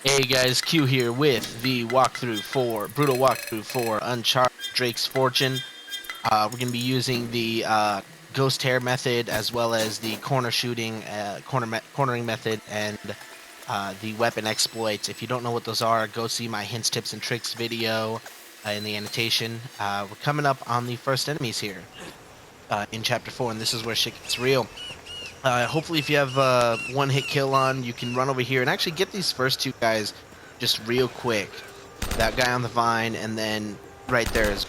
Hey guys, Q here with the brutal walkthrough for Uncharted Drake's Fortune. We're going to be using the ghost hair method as well as the cornering method and the weapon exploits. If you don't know what those are, go see my hints, tips, and tricks video in the annotation. We're coming up on the first enemies here in Chapter 4, and this is where shit gets real. Hopefully, if you have one hit kill on, you can run over here and actually get these first two guys just real quick. That guy on the vine, and then right there is.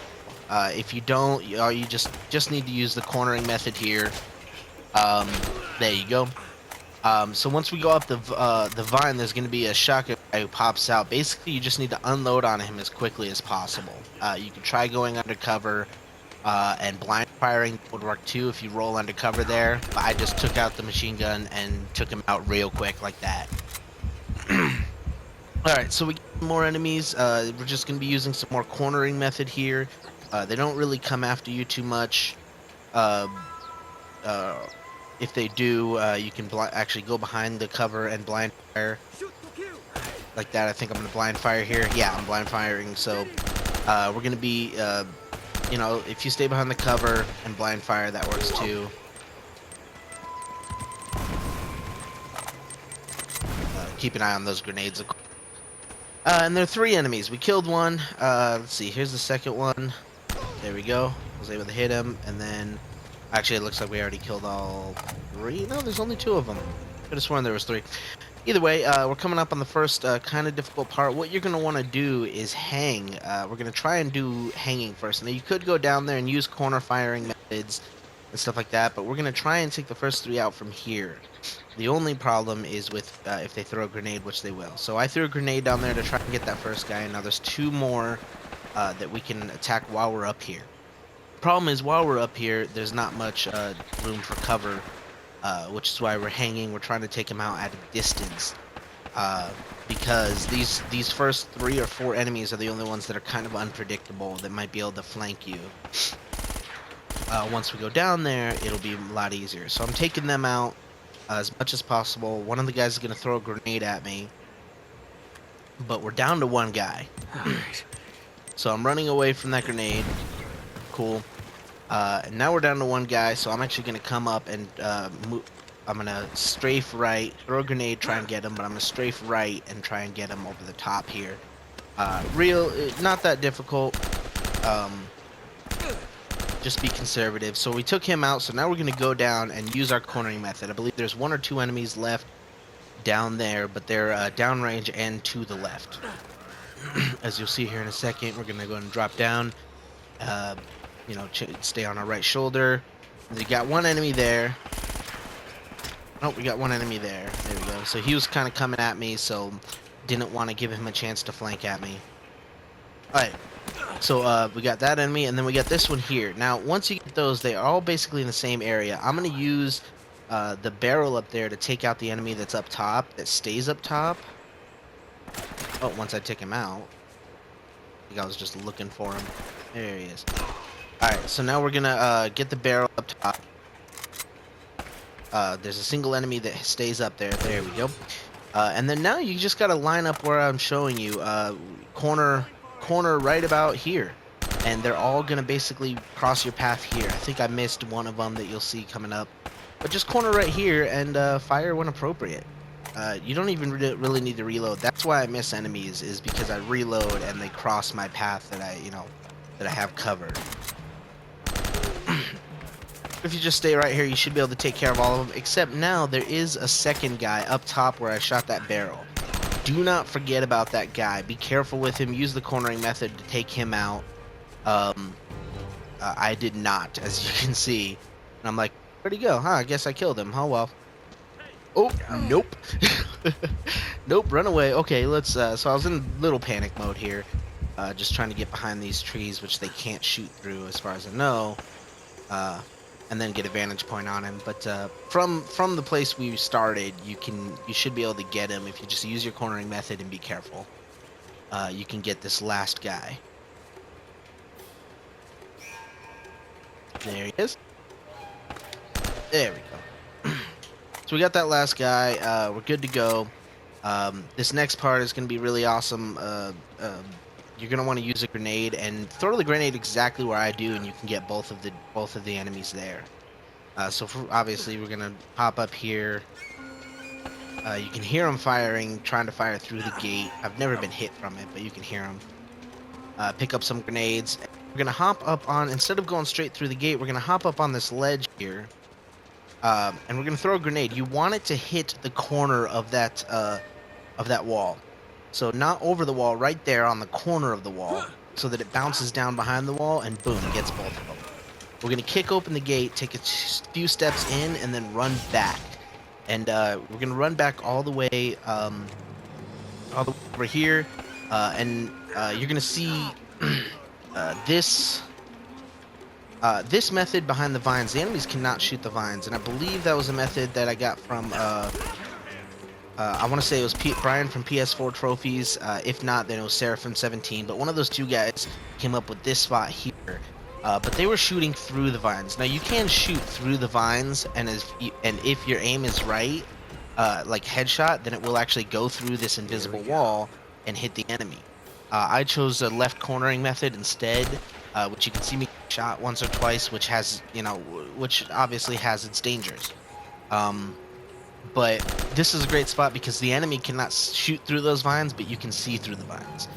If you don't, you just need to use the cornering method here. Um, there you go. So once we go up the vine, there's going to be a shotgun guy who pops out. Basically, you just need to unload on him as quickly as possible. You can try going undercover. And blind firing would work too if you roll undercover there. But I just took out the machine gun and took him out real quick like that. Alright, so we get more enemies. We're just going to be using some more cornering method here. They don't really come after you too much. Uh, uh, if they do, you can actually go behind the cover and blind fire. Like that. I think I'm going to blind fire here. Yeah, I'm blind firing. So we're going to be... you know, if you stay behind the cover and blind fire, that works too. Keep an eye on those grenades. And there are 3 enemies. We killed one. Let's see. Here's the second one. There we go. I was able to hit him. And then, actually, it looks like we already killed all 3. No, there's only 2 of them. Could have sworn there was 3. Either way, we're coming up on the first kind of difficult part. What you're going to want to do is hang. We're going to try and do hanging first. Now, you could go down there and use corner firing methods and stuff like that, but we're going to try and take the first 3 out from here. The only problem is with if they throw a grenade, which they will. So I threw a grenade down there to try and get that first guy. Now, there's 2 more that we can attack while we're up here. Problem is, while we're up here, there's not much room for cover. Which is why we're hanging. We're trying to take him out at a distance, because these first 3 or 4 enemies are the only ones that are kind of unpredictable that might be able to flank you. Once we go down there, it'll be a lot easier. So I'm taking them out as much as possible. One of the guys is going to throw a grenade at me, but we're down to 1 guy. So I'm running away from that grenade. Cool. And now we're down to 1 guy, so I'm actually going to come up and move. I'm going to strafe right, throw a grenade, try and get him, but I'm going to strafe right and try and get him over the top here. Not that difficult. Just be conservative. So we took him out, so now we're going to go down and use our cornering method. I believe there's 1 or 2 enemies left down there, but they're downrange and to the left. As you'll see here in a second, we're going to go and drop down. You know, stay on our right shoulder. We got 1 enemy there. Oh, we got 1 enemy there. There we go. So he was kind of coming at me, so didn't want to give him a chance to flank at me. Alright. So we got that enemy, and then we got this one here. Now, once you get those, they are all basically in the same area. I'm going to use the barrel up there to take out the enemy that's up top, that stays up top. Oh, once I take him out. I think I was just looking for him. There he is. Alright, so now we're gonna get the barrel up top. There's a single enemy that stays up there. There we go. And then now you just gotta line up where I'm showing you. Corner right about here. And they're all gonna basically cross your path here. I think I missed one of them that you'll see coming up. But just corner right here and fire when appropriate. You don't even really need to reload. That's why I miss enemies, is because I reload and they cross my path that I have covered. If you just stay right here, you should be able to take care of all of them, except now there is a second guy up top where I shot that barrel. Do not forget about that guy. Be careful with him. Use the cornering method to take him out. I did not, as you can see. And I'm like, where'd he go? Huh, I guess I killed him. Oh, well. Oh, nope. Nope, run away. Okay, let's, so I was in little panic mode here. Just trying to get behind these trees, which they can't shoot through as far as I know. And then get a vantage point on him. But from the place we started, you should be able to get him if you just use your cornering method and be careful. You can get this last guy. There he is. There we go. So we got that last guy. We're good to go. This next part is going to be really awesome. You're going to want to use a grenade and throw the grenade exactly where I do, and you can get both of the enemies there. Obviously, we're going to hop up here. You can hear them firing, trying to fire through the gate. I've never been hit from it, but you can hear them. Pick up some grenades. We're going to hop up on, instead of going straight through the gate, we're going to hop up on this ledge here. And we're going to throw a grenade. You want it to hit the corner of that wall. So not over the wall, right there on the corner of the wall, so that it bounces down behind the wall and boom, gets both of them. We're going to kick open the gate, take a few steps in, and then run back. And we're going to run back all the way over here. And you're going to see this method behind the vines. The enemies cannot shoot the vines. And I believe that was a method that I got from... I want to say it was Brian from PS4 Trophies. If not, then it was Seraphim17. But one of those two guys came up with this spot here. But they were shooting through the vines. Now you can shoot through the vines, and if your aim is right, like headshot, then it will actually go through this invisible wall and hit the enemy. I chose a left cornering method instead, which you can see me shot once or twice, which has, which obviously has its dangers. But this is a great spot because the enemy cannot shoot through those vines, but you can see through the vines.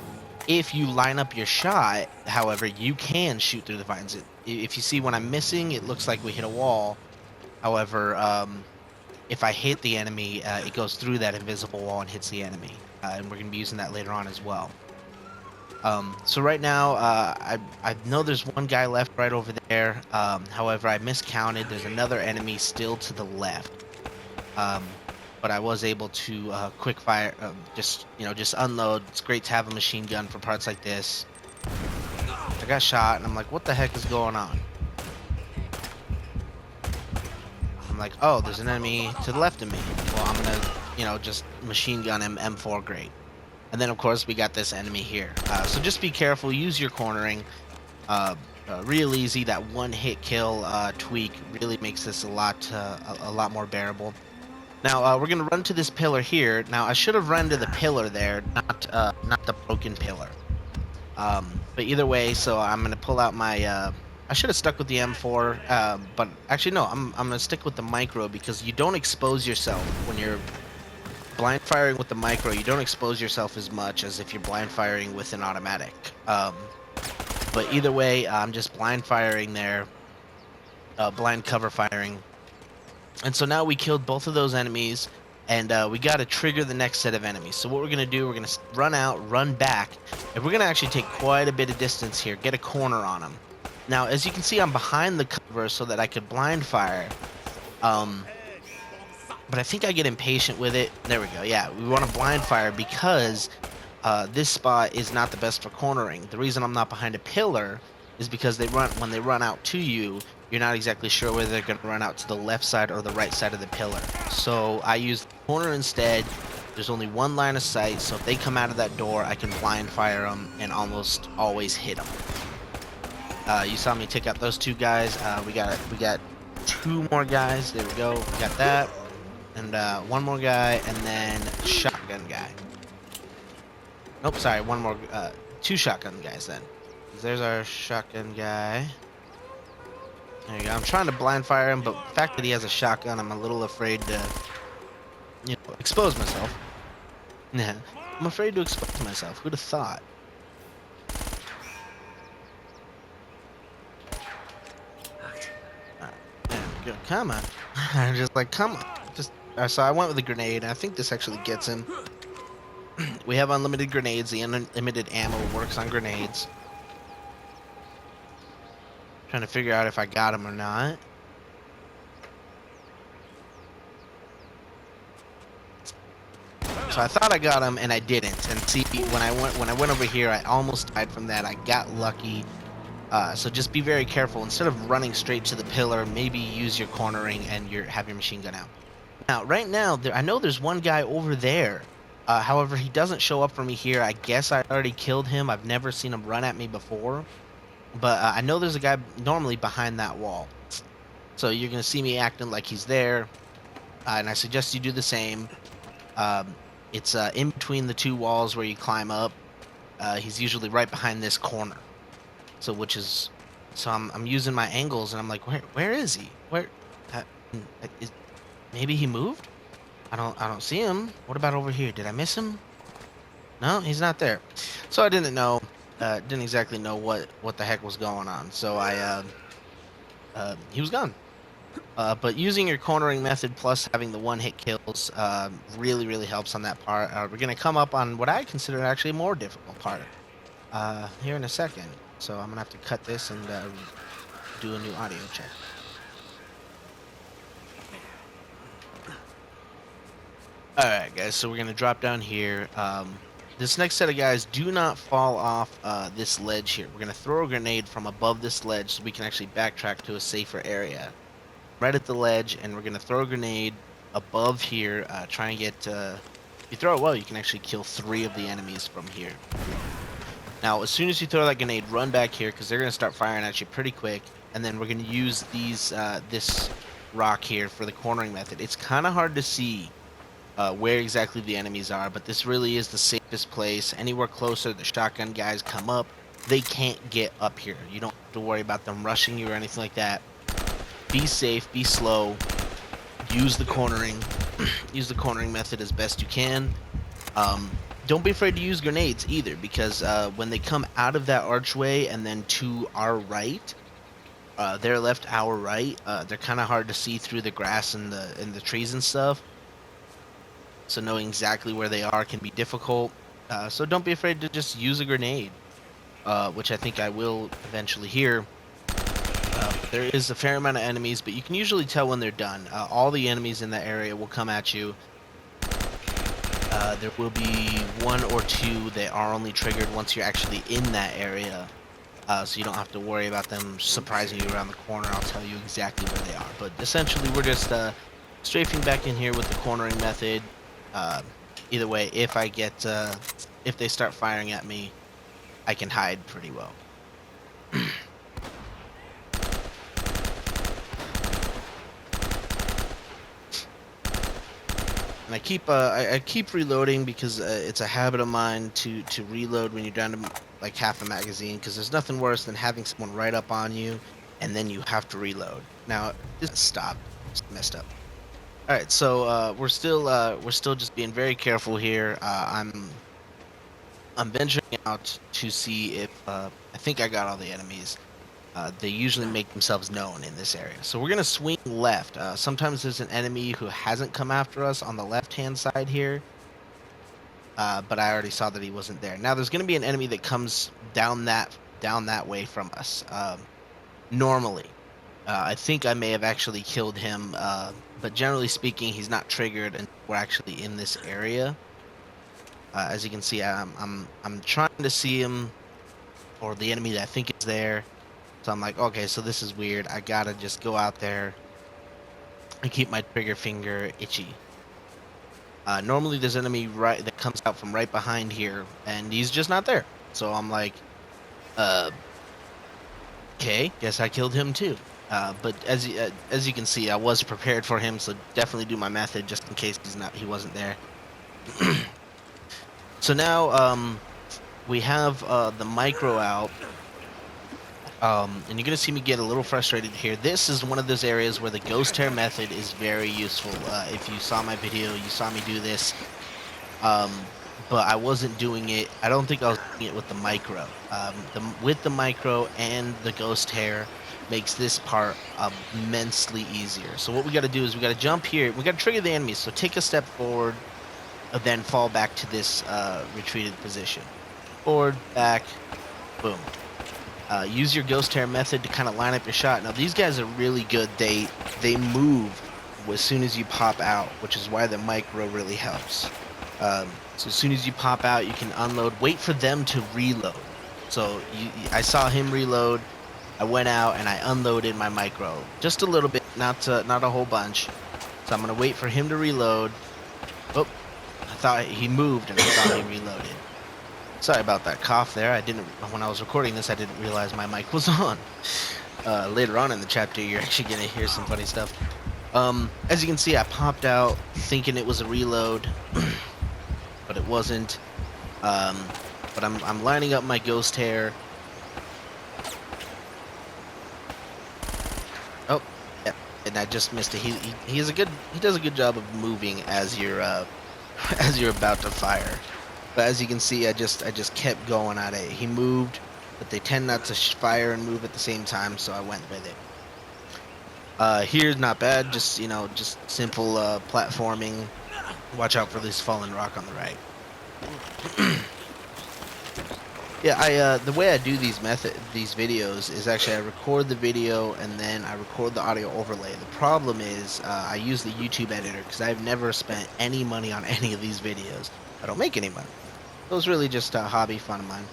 If you line up your shot, however, you can shoot through the vines. If you see when I'm missing, it looks like we hit a wall. However, if I hit the enemy, it goes through that invisible wall and hits the enemy. And we're going to be using that later on as well. So right now, I know there's one guy left right over there. However, I miscounted. There's another enemy still to the left. But I was able to quick fire, just unload. It's great to have a machine gun for parts like this. I got shot, and I'm like, what the heck is going on? I'm like, oh, there's an enemy to the left of me. Well, I'm gonna, just machine gun him, M4, great. And then, of course, we got this enemy here. So just be careful, use your cornering. Real easy, that one-hit kill tweak really makes this a lot more bearable. Now, we're going to run to this pillar here. Now, I should have run to the pillar there, not the broken pillar. But either way, so I'm going to pull out my... I should have stuck with the M4, but actually, no, I'm going to stick with the micro because you don't expose yourself when you're blind firing with the micro. You don't expose yourself as much as if you're blind firing with an automatic. But either way, I'm just blind firing there, blind cover firing. And so now we killed both of those enemies, and we got to trigger the next set of enemies. So what we're going to do, we're going to run out, run back, and we're going to actually take quite a bit of distance here, get a corner on them. Now, as you can see, I'm behind the cover so that I could blind fire. But I think I get impatient with it. There we go. Yeah, we want to blind fire because this spot is not the best for cornering. The reason I'm not behind a pillar is because when they run out to you, you're not exactly sure whether they're going to run out to the left side or the right side of the pillar. So I use the corner instead. There's only one line of sight, so if they come out of that door, I can blind fire them and almost always hit them. You saw me take out those two guys. We got two more guys. There we go. We got that. And one more guy, and then shotgun guy. Nope, sorry, one more. Two shotgun guys then. There's our shotgun guy. There you go. I'm trying to blind fire him, but the fact that he has a shotgun, I'm a little afraid to, expose myself. Yeah, I'm afraid to expose myself. Who'd have thought? Alright, there we go. Come on. I'm just like, come on. So I went with a grenade, and I think this actually gets him. We have unlimited grenades. The unlimited ammo works on grenades. Trying to figure out if I got him or not. So I thought I got him, and I didn't. And see, when I went over here, I almost died from that. I got lucky. So just be very careful. Instead of running straight to the pillar, maybe use your cornering and have your machine gun out. Now, right now, I know there's one guy over there. However, he doesn't show up for me here. I guess I already killed him. I've never seen him run at me before. But I know there's a guy normally behind that wall. So you're going to see me acting like he's there. And I suggest you do the same. It's in between the two walls where you climb up. He's usually right behind this corner. So I'm using my angles and I'm like, where is he? Where uh, is, maybe he moved? I don't see him. What about over here? Did I miss him? No, he's not there. So I didn't know, didn't exactly know what the heck was going on. So he was gone. But using your cornering method plus having the one hit kills really, really helps on that part. We're gonna come up on what I consider actually a more difficult part here in a second. So I'm gonna have to cut this and do a new audio check. All right, guys. So we're gonna drop down here. This next set of guys do not fall off this ledge here. We're gonna throw a grenade from above this ledge so we can actually backtrack to a safer area. Right at the ledge, and we're gonna throw a grenade above here. Try and get. If you throw it well, you can actually kill 3 of the enemies from here. Now, as soon as you throw that grenade, run back here because they're gonna start firing at you pretty quick. And then we're gonna use this rock here for the cornering method. It's kind of hard to see where exactly the enemies are, but this really is the safest place. Anywhere closer, the shotgun guys come up. They can't get up here. You don't have to worry about them rushing you or anything like that. Be safe, be slow, use the cornering, use the cornering method as best you can. Don't be afraid to use grenades either, because when they come out of that archway and then to our right, their left, our right, they're kind of hard to see through the grass and the trees and stuff. So knowing exactly where they are can be difficult. So don't be afraid to just use a grenade, which I think I will eventually here. There is a fair amount of enemies, but you can usually tell when they're done. All the enemies in that area will come at you. There will be 1 or 2 that are only triggered once you're actually in that area. So you don't have to worry about them surprising you around the corner. I'll tell you exactly where they are. But essentially, we're just strafing back in here with the cornering method. Either way, if they start firing at me, I can hide pretty well. And I keep reloading because it's a habit of mine to reload when you're down to like half a magazine, because there's nothing worse than having someone right up on you and then you have to reload. Now this stopped, it's messed up. All right, so we're still just being very careful here. I'm venturing out to see if I think I got all the enemies. They usually make themselves known in this area. So we're going to swing left. Sometimes there's an enemy who hasn't come after us on the left-hand side here. But I already saw that he wasn't there. Now there's going to be an enemy that comes down that way from us. Normally. I think I may have actually killed him. But generally speaking, he's not triggered and we're actually in this area. As you can see, I'm trying to see him, or the enemy that I think is there. So I'm like, okay, so this is weird. I gotta just go out there and keep my trigger finger itchy. Normally there's an enemy that comes out from right behind here, and he's just not there. So I'm like, okay, guess I killed him too. But as you can see, I was prepared for him, so definitely do my method just in case he wasn't there. So now we have the micro out. And you're gonna see me get a little frustrated here. This is one of those areas where the ghost tear method is very useful. If you saw my video, you saw me do this. But I wasn't doing it. I don't think I was doing it with the micro. With the micro and the ghost tear makes this part immensely easier. So what we got to do is we got to jump here. We got to trigger the enemies. So take a step forward, then fall back to this retreated position. Forward, back, boom. Use your ghost tear method to kind of line up your shot. Now these guys are really good. They move as soon as you pop out, which is why the micro really helps. So as soon as you pop out, you can unload. Wait for them to reload. So I saw him reload. I went out and I unloaded my micro just a little bit, not a whole bunch. So I'm gonna wait for him to reload. Oh, I thought he moved and I thought he reloaded. Sorry about that cough there. When I was recording this, I didn't realize my mic was on. Later on in the chapter, you're actually gonna hear some funny stuff. As you can see, I popped out thinking it was a reload. but it wasn't. But I'm lining up my ghost hair. Oh, yeah, and I just missed it. He does a good job of moving as you're as you're about to fire. But as you can see, I just kept going at it. He moved, but they tend not to fire and move at the same time, so I went with it. Here's not bad. Just just simple platforming. Watch out for this fallen rock on the right. Yeah, the way I do these videos is actually I record the video and then I record the audio overlay. The problem is I use the YouTube editor because I've never spent any money on any of these videos. I don't make any money. It was really just a hobby fun of mine.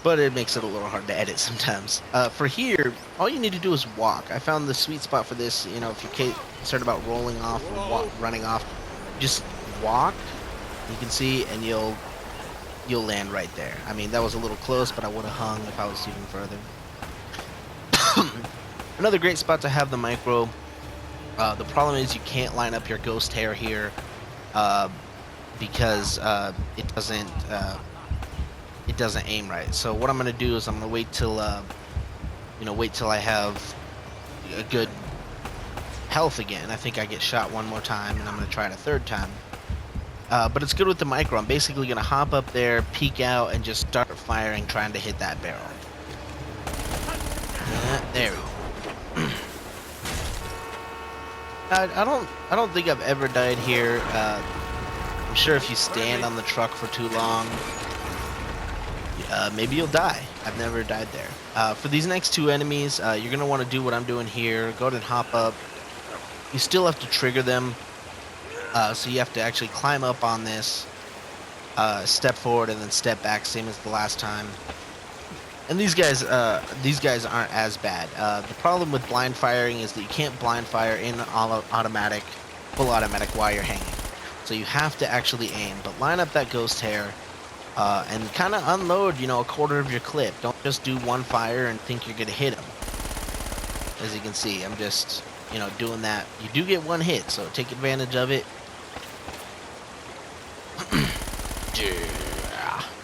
But it makes it a little hard to edit sometimes. For here, all you need to do is walk. I found the sweet spot for this. You know, if you're concerned about rolling off or running off, just walk. You can see, and you'll land right there. I mean, that was a little close, but I would have hung if I was even further. Another great spot to have the micro. The problem is you can't line up your ghost hair here because it doesn't aim right. So what I'm gonna do is I'm gonna wait till I have a good health again. I think I get shot one more time, and I'm gonna try it a third time. But it's good with the micro. I'm basically going to hop up there, peek out, and just start firing, trying to hit that barrel. There we go. I don't think I've ever died here. I'm sure if you stand on the truck for too long, maybe you'll die. I've never died there. For these next two enemies, you're going to want to do what I'm doing here. Go ahead and hop up. You still have to trigger them. So you have to actually climb up on this, step forward, and then step back, same as the last time. And these guys aren't as bad. The problem with blind firing is that you can't blind fire in automatic, full automatic while you're hanging. So you have to actually aim. But line up that ghost hair, and kind of unload, a quarter of your clip. Don't just do one fire and think you're gonna hit him. As you can see, I'm just, doing that. You do get one hit, so take advantage of it.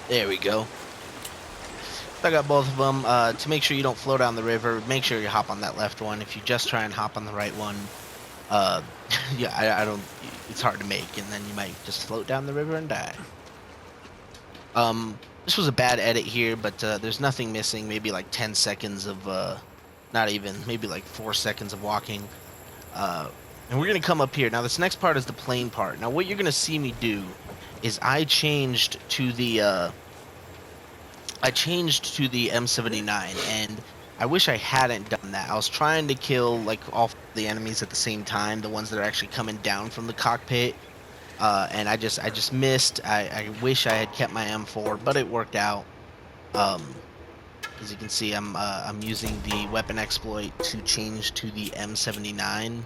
There we go. I got both of them. To make sure you don't flow down the river, make sure you hop on that left one. If you just try and hop on the right one, yeah, I don't. It's hard to make, and then you might just float down the river and die. This was a bad edit here, but there's nothing missing. Maybe like 10 seconds of, not even, maybe like 4 seconds of walking. And we're gonna come up here. Now this next part is the plane part. Now what you're gonna see me do is I changed to the M79, and I wish I hadn't done that. I was trying to kill like all the enemies at the same time, the ones that are actually coming down from the cockpit, and I just missed. I wish I had kept my M4, but it worked out. As you can see, I'm using the weapon exploit to change to the M79.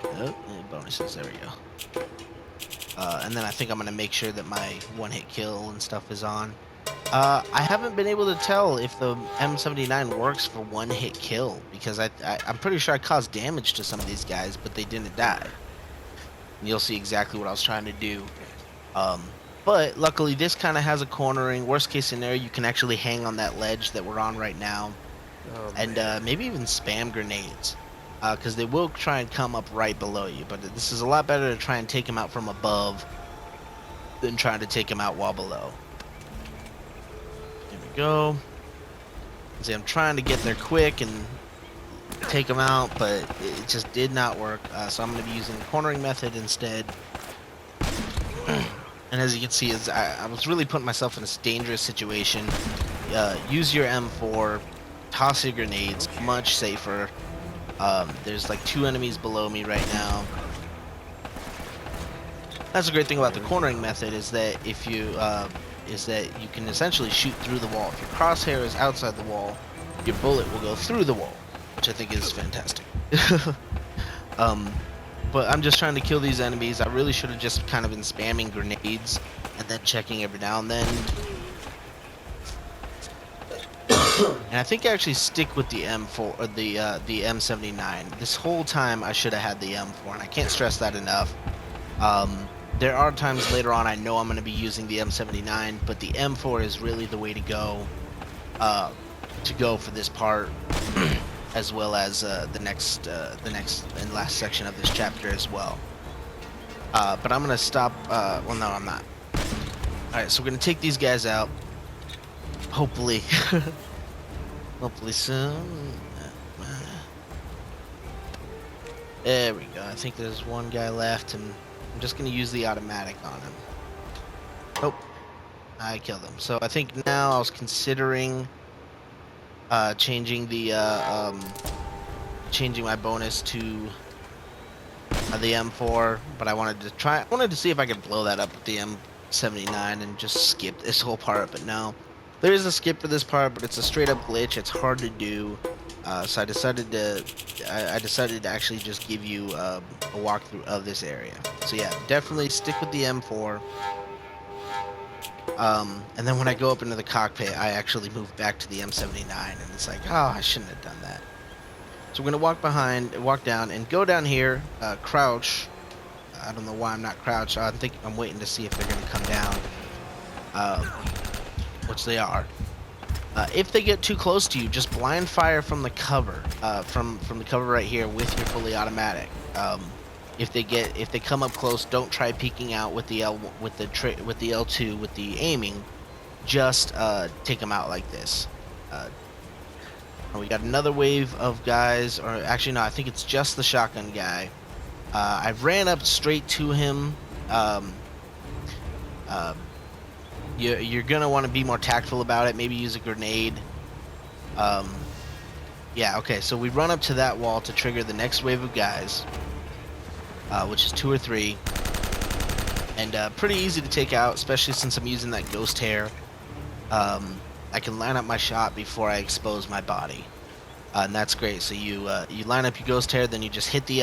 Oh, bonuses. There we go. And then I think I'm going to make sure that my one-hit kill and stuff is on. I haven't been able to tell if the M79 works for one-hit kill, because I'm pretty sure I caused damage to some of these guys, but they didn't die. And you'll see exactly what I was trying to do. But luckily this kind of has a cornering. Worst case scenario, you can actually hang on that ledge that we're on right now. Oh, and maybe even spam grenades. Because they will try and come up right below you, but this is a lot better to try and take them out from above than trying to take them out while below. There we go. See, I'm trying to get there quick and take them out, but it just did not work. So I'm going to be using the cornering method instead. And as you can see, I was really putting myself in a dangerous situation. Use your M4, toss your grenades, much safer. There's like 2 enemies below me right now. That's the great thing about the cornering method, is that if you you can essentially shoot through the wall. If your crosshair is outside the wall, your bullet will go through the wall, which I think is fantastic. But I'm just trying to kill these enemies. I really should have just kind of been spamming grenades and then checking every now and then. And I think I actually stick with the M4 or the M79. This whole time I should have had the M4, and I can't stress that enough. there are times later on I know I'm going to be using the M79, but the M4 is really the way to go for this part, as well as the next and last section of this chapter as well. But I'm going to stop. Well, no, I'm not. All right, so we're going to take these guys out. Hopefully, hopefully soon. There we go. I think there's one guy left, and I'm just gonna use the automatic on him. Oh, I killed him. So I think now I was considering changing the changing my bonus to the M4, but I wanted to see if I could blow that up with the M79 and just skip this whole part. But no, there is a skip for this part, but it's a straight up glitch. It's hard to do. So I decided to actually just give you a walkthrough of this area. So yeah, definitely stick with the M4. And then when I go up into the cockpit, I actually move back to the M79, and it's like, oh, I shouldn't have done that. So we're gonna walk down, and go down here, crouch. I don't know why I'm not crouched. I think I'm waiting to see if they're gonna come down, which they are. If they get too close to you, just blind fire from the cover, from the cover right here with your fully automatic. If they come up close, don't try peeking out with the L2 with the aiming. Just take them out like this. We got another wave of guys, or actually no, I think it's just the shotgun guy. I ran up straight to him. You're gonna want to be more tactful about it. Maybe use a grenade. Yeah, okay. So we run up to that wall to trigger the next wave of guys, which is 2 or 3, and pretty easy to take out, especially since I'm using that ghost hair. I can line up my shot before I expose my body, and that's great. So you line up your ghost hair, then you just hit the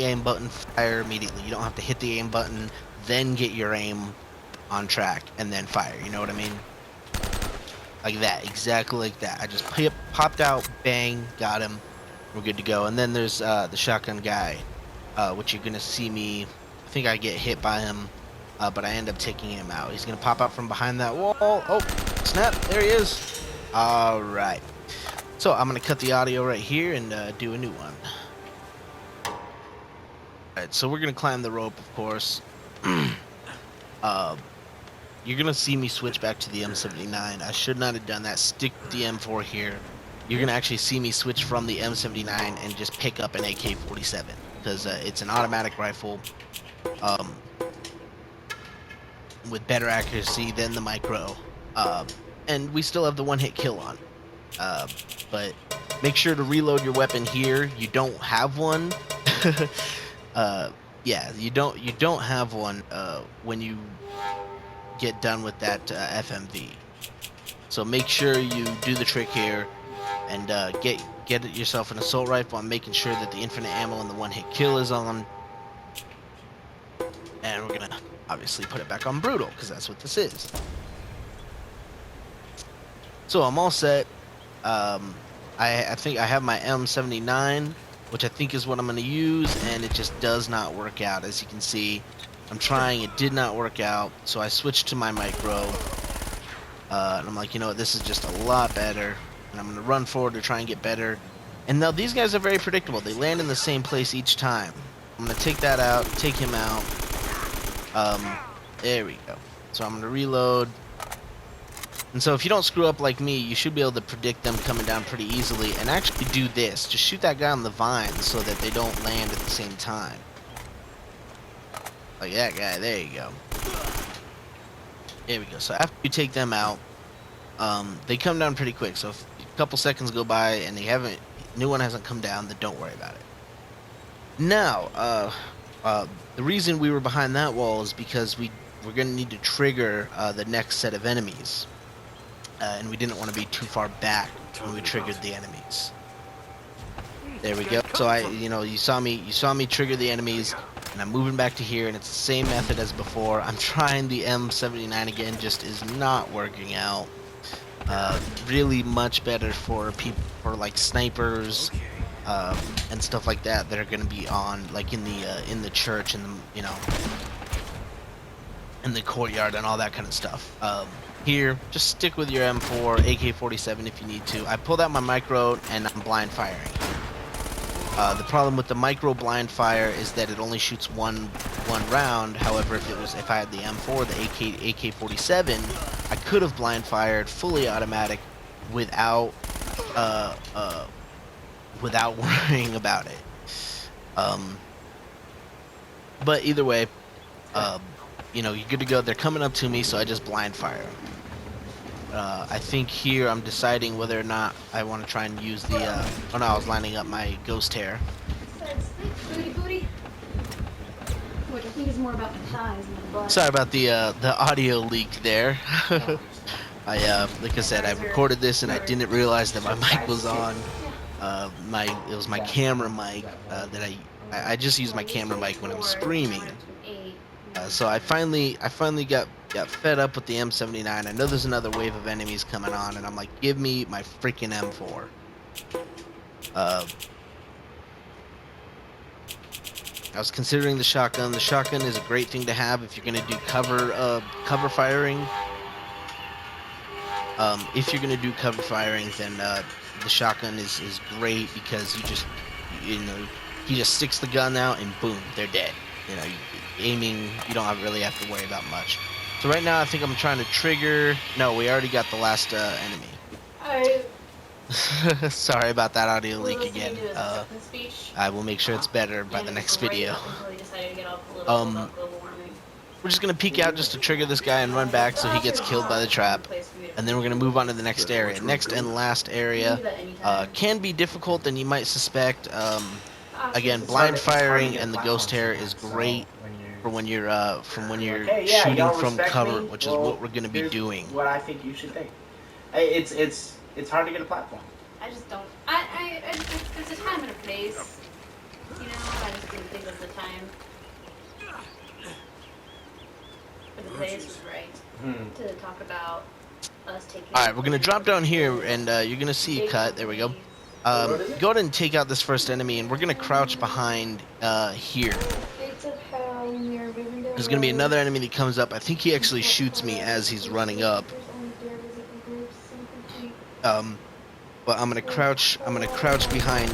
aim button, fire immediately. You don't have to hit the aim button, then get your aim on track and then fire. You know what I mean? Like that, exactly like that. I just popped out, bang, got him. We're good to go. And then there's the shotgun guy, which you're gonna see me. I think I get hit by him, but I end up taking him out. He's gonna pop out from behind that wall. Oh, snap! There he is. All right. So I'm gonna cut the audio right here and do a new one. All right. So we're gonna climb the rope, of course. You're gonna see me switch back to the M79. I should not have done that. Stick with the M4 here. You're gonna actually see me switch from the M79 and just pick up an AK-47 because it's an automatic rifle with better accuracy than the micro, and we still have the one-hit kill on. But make sure to reload your weapon here. You don't have one. Yeah, you don't have one when you get done with that FMV. So make sure you do the trick here and get yourself an assault rifle. I'm making sure that the infinite ammo and the one-hit kill is on, and we're gonna obviously put it back on brutal because that's what this is. So I'm all set. I think I have my M79, which I think is what I'm going to use, and it just does not work out. As you can see, I'm trying, it did not work out, so I switched to my micro, and I'm like, you know what, this is just a lot better, and I'm going to run forward to try and get better. And now these guys are very predictable. They land in the same place each time. I'm going to take that out, take him out. There we go. So I'm going to reload. And so if you don't screw up like me, you should be able to predict them coming down pretty easily and actually do this. Just shoot that guy on the vine so that they don't land at the same time. Like that guy, there you go. There we go. So after you take them out, they come down pretty quick. So if a couple seconds go by and new one hasn't come down, then don't worry about it. Now, the reason we were behind that wall is because we're going to need to trigger the next set of enemies. And we didn't want to be too far back when we triggered the enemies. There we go. So you saw me trigger the enemies, and I'm moving back to here, and it's the same method as before. I'm trying the M79 again, just is not working out. Really much better for people, for like snipers, and stuff like that that are going to be on, like in the church and in the courtyard and all that kind of stuff. Here, just stick with your M4, AK-47 if you need to. I pulled out my micro and I'm blind firing. The problem with the micro blind fire is that it only shoots one round. However, if I had the M4, the AK-47, I could have blind fired fully automatic without without worrying about it. But either way, you know, you're good to go. They're coming up to me, so I just blind fire. I think here I'm deciding whether or not I want to try and use the, oh no, I was lining up my ghost hair. Booty. Which I think is more about the thighs than the butt. Sorry about the audio leak there. Like I said, I recorded this and I didn't realize that my mic was on. It was my camera mic that I just use my camera mic when I'm streaming. So I finally got fed up with the M79. I know there's another wave of enemies coming on, and I'm like, give me my freaking M4. I was considering the shotgun. The shotgun is a great thing to have if you're gonna do cover firing. If you're gonna do cover firing, then the shotgun is great because you know, he just sticks the gun out and boom, they're dead. You know, aiming, you don't really have to worry about much. So right now I think I'm trying to trigger. No, we already got the last enemy. Sorry about that audio leak again. I will make sure it's better by the next video. We're just gonna peek out just to trigger this guy and run back so he gets killed by the trap, and then we're gonna move on to the next area. Next and last area can be difficult than you might suspect. Again, blind firing and the ghost hair is great for when you're shooting from cover, which is what we're gonna be doing. What I think you should think. It's hard to get a platform. I just don't. There's a time and a place. You know, I just didn't think of the time. But the place was right to talk about us taking. All right, we're gonna drop down here, and you're gonna see a cut. There we go. Go ahead and take out this first enemy, and we're gonna crouch behind here. There's gonna be another enemy that comes up. I think he actually shoots me as he's running up. But I'm gonna crouch behind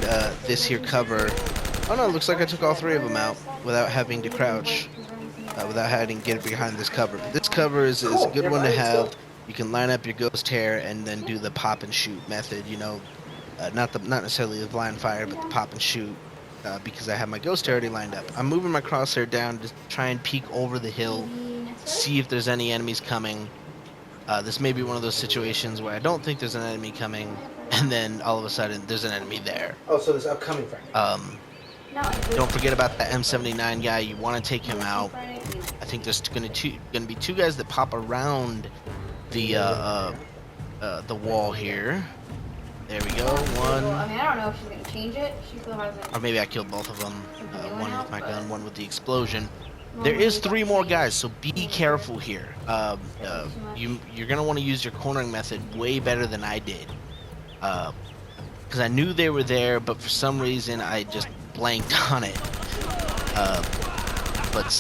this here cover. Oh no, it looks like I took all three of them out without having to crouch, without having to get behind this cover. This cover is a good one to have. You can line up your ghost hair and then do the pop and shoot method. You know, not necessarily the blind fire, but the pop and shoot. Because I have my ghost hair already lined up. I'm moving my crosshair down to try and peek over the hill, see if there's any enemies coming. This may be one of those situations where I don't think there's an enemy coming, and then all of a sudden there's an enemy there. Oh, so there's upcoming friend. Don't forget about the M79 guy. You want to take him out. I think there's gonna be two guys that pop around the wall here. There we go. One. I mean, I don't know if she's gonna change it. She still hasn't. Or maybe I killed both of them. One with my gun, one with the explosion. There is 3 more guys, so be careful here. You're gonna want to use your cornering method way better than I did, because I knew they were there, but for some reason I just blanked on it. But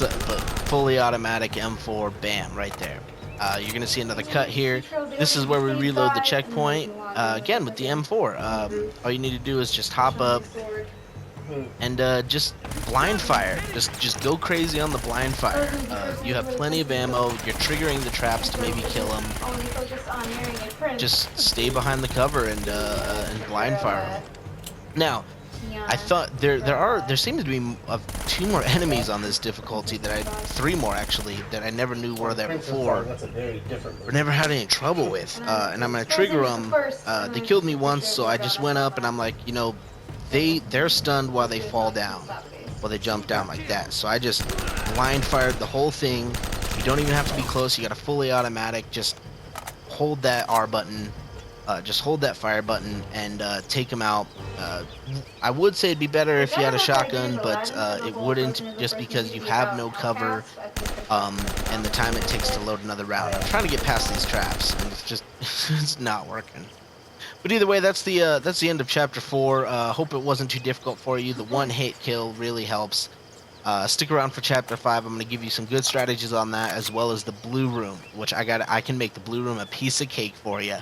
fully automatic M4, bam, right there. You're gonna see another cut here. This is where we reload the checkpoint. Again with the M4. All you need to do is just hop up and just blind fire. Just go crazy on the blind fire. You have plenty of ammo. You're triggering the traps to maybe kill them. Just stay behind the cover and blind fire them. Now, I thought there seems to be 2 more enemies on this difficulty 3 more actually that I never knew were there before. Or never had any trouble with. And I'm gonna trigger them. They killed me once, so I just went up and I'm like, you know, they're stunned while they fall down, while they jump down like that. So I just blind fired the whole thing. You don't even have to be close. You got a fully automatic. Just hold that R button. Just hold that fire button and take them out. I would say it'd be better if you had a shotgun, but it wouldn't, just because you have no cover and the time it takes to load another round. I'm trying to get past these traps, and it's just it's not working. But either way, that's the end of chapter 4. Hope it wasn't too difficult for you. The 1 hit kill really helps. Stick around for chapter 5. I'm gonna give you some good strategies on that, as well as the blue room, which I can make the blue room a piece of cake for you.